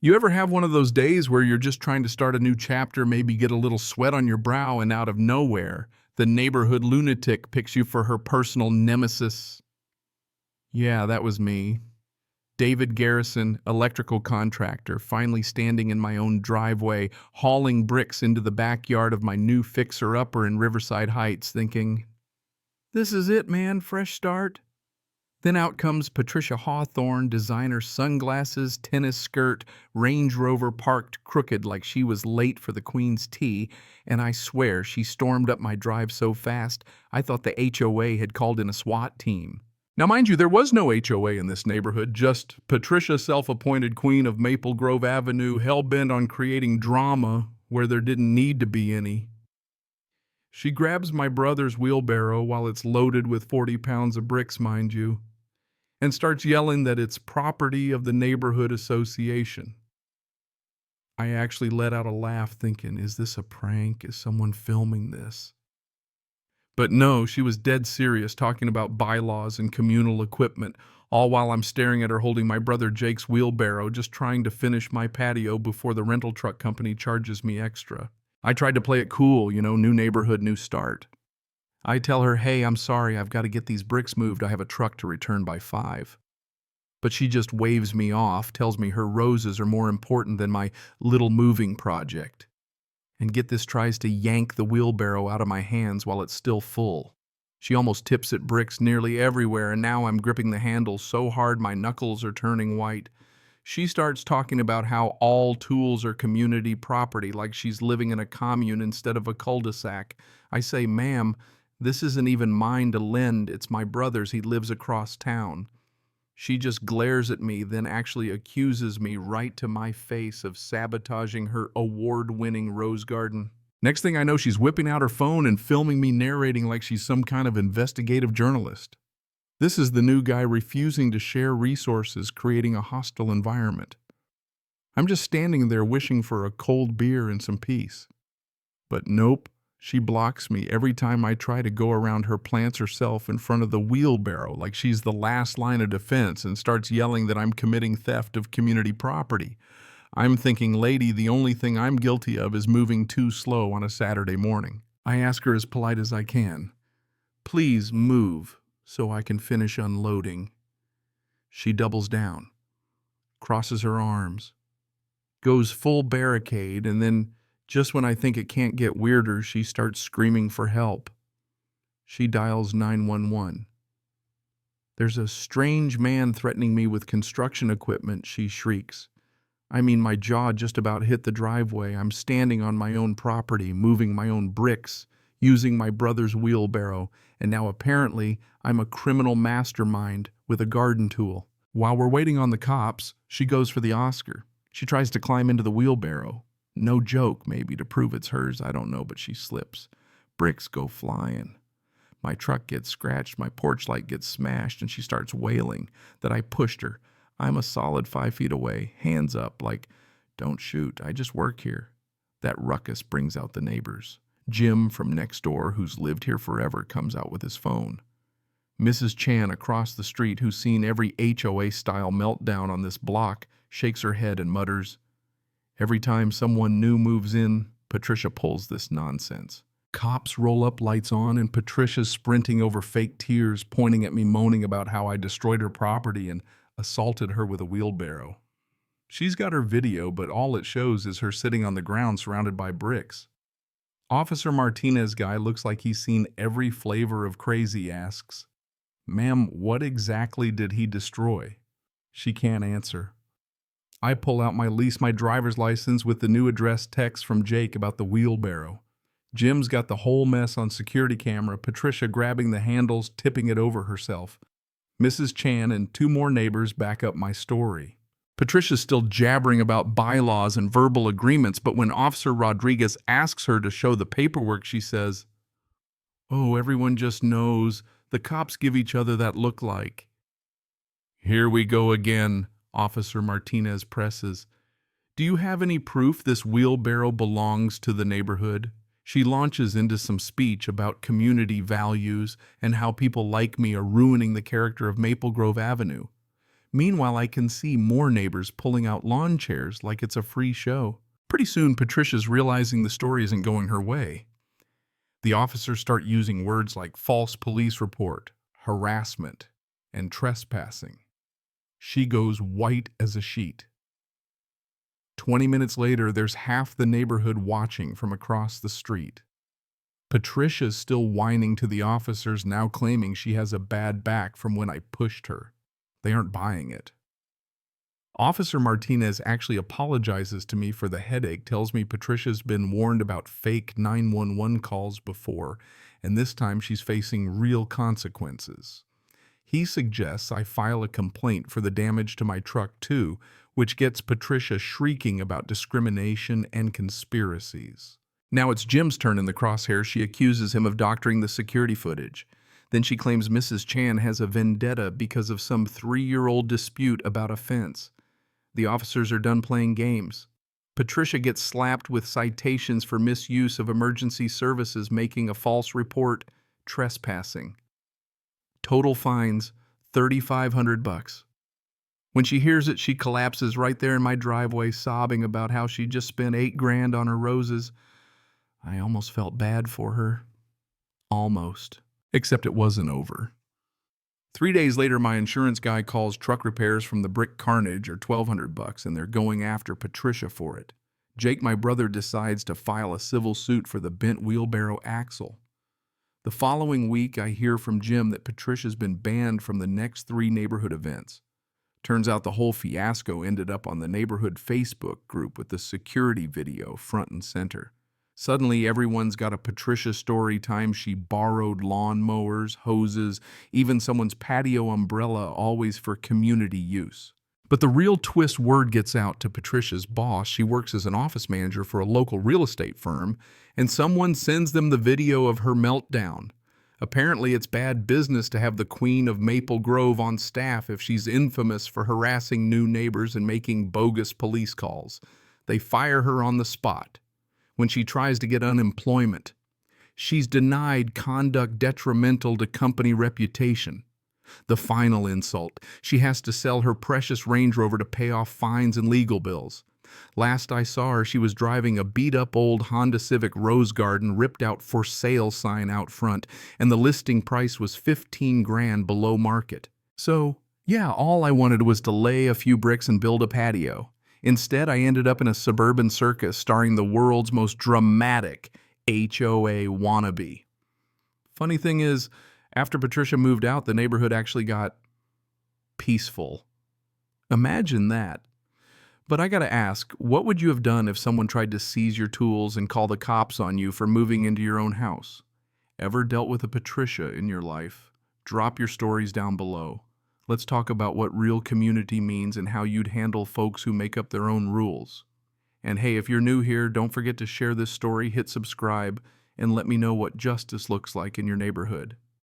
You ever have one of those days where you're just trying to start a new chapter, maybe get a little sweat on your brow, and out of nowhere, the neighborhood lunatic picks you for her personal nemesis? Yeah, that was me. David Garrison, electrical contractor, finally standing in my own driveway, hauling bricks into the backyard of my new fixer-upper in Riverside Heights, thinking, this is it, man, fresh start. Then out comes Patricia Hawthorne, designer sunglasses, tennis skirt, Range Rover parked crooked like she was late for the Queen's tea, and I swear she stormed up my drive so fast I thought the HOA had called in a SWAT team. Now, mind you, there was no HOA in this neighborhood, just Patricia, self-appointed queen of Maple Grove Avenue, hell-bent on creating drama where there didn't need to be any. She grabs my brother's wheelbarrow while it's loaded with 40 pounds of bricks, mind you, and starts yelling that it's property of the neighborhood association. I actually let out a laugh thinking, is this a prank? Is someone filming this? But no, she was dead serious, talking about bylaws and communal equipment, all while I'm staring at her holding my brother Jake's wheelbarrow, just trying to finish my patio before the rental truck company charges me extra. I tried to play it cool, new neighborhood, new start. I tell her, hey, I'm sorry, I've got to get these bricks moved. I have a truck to return by 5. But she just waves me off, tells me her roses are more important than my little moving project. And get this, tries to yank the wheelbarrow out of my hands while it's still full. She almost tips at bricks nearly everywhere, and now I'm gripping the handle so hard my knuckles are turning white. She starts talking about how all tools are community property, like she's living in a commune instead of a cul-de-sac. I say, ma'am, this isn't even mine to lend, it's my brother's, he lives across town. She just glares at me, then actually accuses me right to my face of sabotaging her award-winning rose garden. Next thing I know, she's whipping out her phone and filming me narrating like she's some kind of investigative journalist. This is the new guy refusing to share resources, creating a hostile environment. I'm just standing there wishing for a cold beer and some peace. But nope. She blocks me every time I try to go around her, plants herself in front of the wheelbarrow like she's the last line of defense, and starts yelling that I'm committing theft of community property. I'm thinking, lady, the only thing I'm guilty of is moving too slow on a Saturday morning. I ask her as polite as I can, please move so I can finish unloading. She doubles down, crosses her arms, goes full barricade, and then just when I think it can't get weirder, she starts screaming for help. She dials 911. There's a strange man threatening me with construction equipment, she shrieks. I mean, my jaw just about hit the driveway. I'm standing on my own property, moving my own bricks, using my brother's wheelbarrow, and now apparently I'm a criminal mastermind with a garden tool. While we're waiting on the cops, she goes for the Oscar. She tries to climb into the wheelbarrow. No joke, maybe, to prove it's hers, I don't know, but she slips. Bricks go flying. My truck gets scratched, my porch light gets smashed, and she starts wailing that I pushed her. I'm a solid 5 feet away, hands up, like, don't shoot, I just work here. That ruckus brings out the neighbors. Jim from next door, who's lived here forever, comes out with his phone. Mrs. Chan across the street, who's seen every HOA-style meltdown on this block, shakes her head and mutters, every time someone new moves in, Patricia pulls this nonsense. Cops roll up, lights on, and Patricia's sprinting over fake tears, pointing at me, moaning about how I destroyed her property and assaulted her with a wheelbarrow. She's got her video, but all it shows is her sitting on the ground surrounded by bricks. Officer Martinez guy looks like he's seen every flavor of crazy, asks, ma'am, what exactly did he destroy? She can't answer. I pull out my lease, my driver's license with the new address text from Jake about the wheelbarrow. Jim's got the whole mess on security camera, Patricia grabbing the handles, tipping it over herself. Mrs. Chan and 2 more neighbors back up my story. Patricia's still jabbering about bylaws and verbal agreements, but when Officer Rodriguez asks her to show the paperwork, she says, oh, everyone just knows. The cops give each other that look like. Here we go again. Officer Martinez presses. Do you have any proof this wheelbarrow belongs to the neighborhood? She launches into some speech about community values and how people like me are ruining the character of Maple Grove Avenue. Meanwhile, I can see more neighbors pulling out lawn chairs like it's a free show. Pretty soon, Patricia's realizing the story isn't going her way. The officers start using words like false police report, harassment, and trespassing. She goes white as a sheet. 20 minutes later, there's half the neighborhood watching from across the street. Patricia's still whining to the officers, now claiming she has a bad back from when I pushed her. They aren't buying it. Officer Martinez actually apologizes to me for the headache, tells me Patricia's been warned about fake 911 calls before, and this time she's facing real consequences. He suggests I file a complaint for the damage to my truck too, which gets Patricia shrieking about discrimination and conspiracies. Now it's Jim's turn in the crosshairs. She accuses him of doctoring the security footage. Then she claims Mrs. Chan has a vendetta because of some 3-year-old dispute about a fence. The officers are done playing games. Patricia gets slapped with citations for misuse of emergency services, making a false report, trespassing. Total fines, $3,500. When she hears it, she collapses right there in my driveway, sobbing about how she just spent $8,000 on her roses. I almost felt bad for her. Almost. Except it wasn't over. 3 days later, my insurance guy calls truck repairs from the Brick Carnage are $1,200, and they're going after Patricia for it. Jake, my brother, decides to file a civil suit for the bent wheelbarrow axle. The following week, I hear from Jim that Patricia's been banned from the next 3 neighborhood events. Turns out the whole fiasco ended up on the neighborhood Facebook group with the security video front and center. Suddenly, everyone's got a Patricia story time. She borrowed lawn mowers, hoses, even someone's patio umbrella, always for community use. But the real twist word gets out to Patricia's boss. She works as an office manager for a local real estate firm, and someone sends them the video of her meltdown. Apparently, it's bad business to have the Queen of Maple Grove on staff if she's infamous for harassing new neighbors and making bogus police calls. They fire her on the spot. When she tries to get unemployment, she's denied conduct detrimental to company reputation. The final insult, she has to sell her precious Range Rover to pay off fines and legal bills. Last I saw her, she was driving a beat-up old Honda Civic Rose Garden, ripped out for sale sign out front, and the listing price was $15,000 below market. So, yeah, all I wanted was to lay a few bricks and build a patio. Instead, I ended up in a suburban circus starring the world's most dramatic HOA wannabe. Funny thing is, after Patricia moved out, the neighborhood actually got peaceful. Imagine that. But I gotta ask, what would you have done if someone tried to seize your tools and call the cops on you for moving into your own house? Ever dealt with a Patricia in your life? Drop your stories down below. Let's talk about what real community means and how you'd handle folks who make up their own rules. And hey, if you're new here, don't forget to share this story, hit subscribe, and let me know what justice looks like in your neighborhood.